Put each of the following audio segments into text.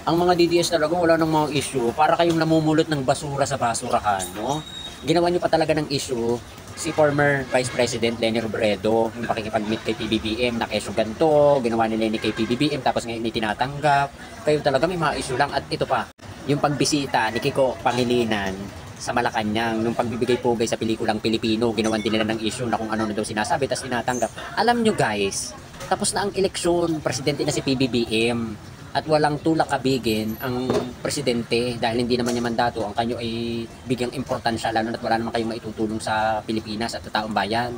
Ang mga DDS talaga wala nang mga issue. Para kayong namumulot ng basura sa basurahan, no? Ginawa nyo pa talaga ng issue si former Vice President Leni Robredo, yung pakikipag-meet kay PBBM na kesyo ganito, ginawa ni Leni kay PBBM tapos ngayon tinatanggap. Kayo talaga may mga issue lang. At ito pa, yung pagbisita ni Kiko Pangilinan sa Malacanang, nung pagbibigay pugay sa pelikulang Pilipino, ginawan din nila ng issue na kung ano na daw sinasabi tapos tinatanggap. Alam nyo guys, tapos na ang eleksyon, presidente na si PBBM. At walang tulak kabigin ang presidente dahil hindi naman niya mandato ang kanyo ay bigyang importansya, lalo na't wala naman kayong maitutulong sa Pilipinas at sa taong bayan.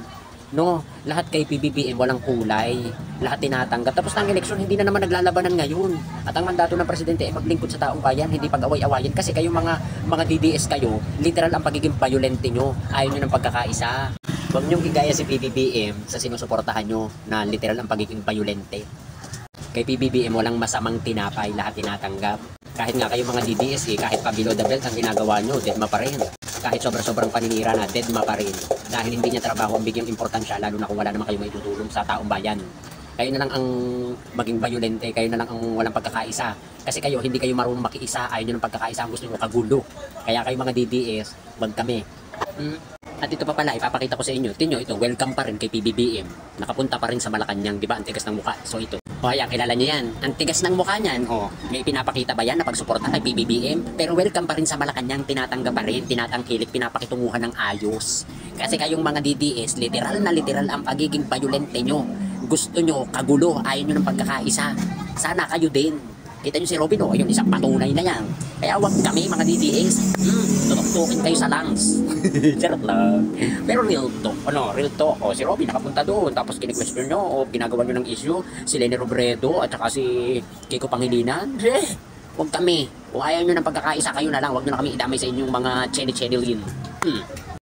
No, lahat kay PBBM walang kulay, lahat tinatanggap. Tapos ng eleksyon hindi na naman naglalabanan ngayon. At ang mandato ng presidente ay maglingkod sa taong bayan, hindi pag-away-awayin kasi kayo mga DDS kayo, literal ang pagiging violente nyo, ayaw nyo ng pagkakaisa. Huwag nyong igaya si PBBM sa sinusuportahan nyo na literal ang pagiging violente. Kay PBBM walang masamang tinapay, lahat tinatanggap. Kahit nga kayo mga DDS kahit pa below the belt ang ginagawa nyo, dead ma pa rin. Kahit sobrang paninira na, dead ma pa rin. Dahil hindi niya trabaho ang bigyang importansya, lalo na kung wala naman kayo maitutulong sa taong bayan. Kayo na lang ang maging violente, kayo na lang ang walang pagkakaisa. Kasi kayo, hindi kayo marunong makiisa, ayaw nyo ng pagkakaisa, ang gusto nyo kagulo. Kaya kayo mga DDS, wag kami. At ito pa pala, ipapakita ko sa inyo. Tingnan nyo, ito, welcome pa rin kay PBBM. Nakapunta pa rin sa Malacanang, di ba? Ang tigas ng mukha. So ito. O ayan, kilala nyo yan. Ang tigas ng mukha niyan. O, may pinapakita ba yan na pagsuporta kay PBBM? Pero welcome pa rin sa Malacanang, tinatanggap pa rin, tinatangkilik, pinapakitunguhan ng ayos. Kasi kayong mga DDS, literal na literal ang pagiging violente nyo. Gusto nyo, kagulo, ayaw nyo ng pagkakaisa. Sana kayo din. Kita nyo si Robin, yung isang patunay na yan. Kaya wag kami mga DDS. Tutok-tukin kayo sa lungs. Charot lang. Pero real talk, real talk. Si Robin nakapunta doon, tapos kini-question nyo, ginagawa nyo ng issue, si Leni Robredo, at saka si Kiko Pangilinan. Wag kami. O ayaw nyo ng pagkakaisa, kayo na lang. Wag nyo na kami idamay sa inyong mga chene-chenelin.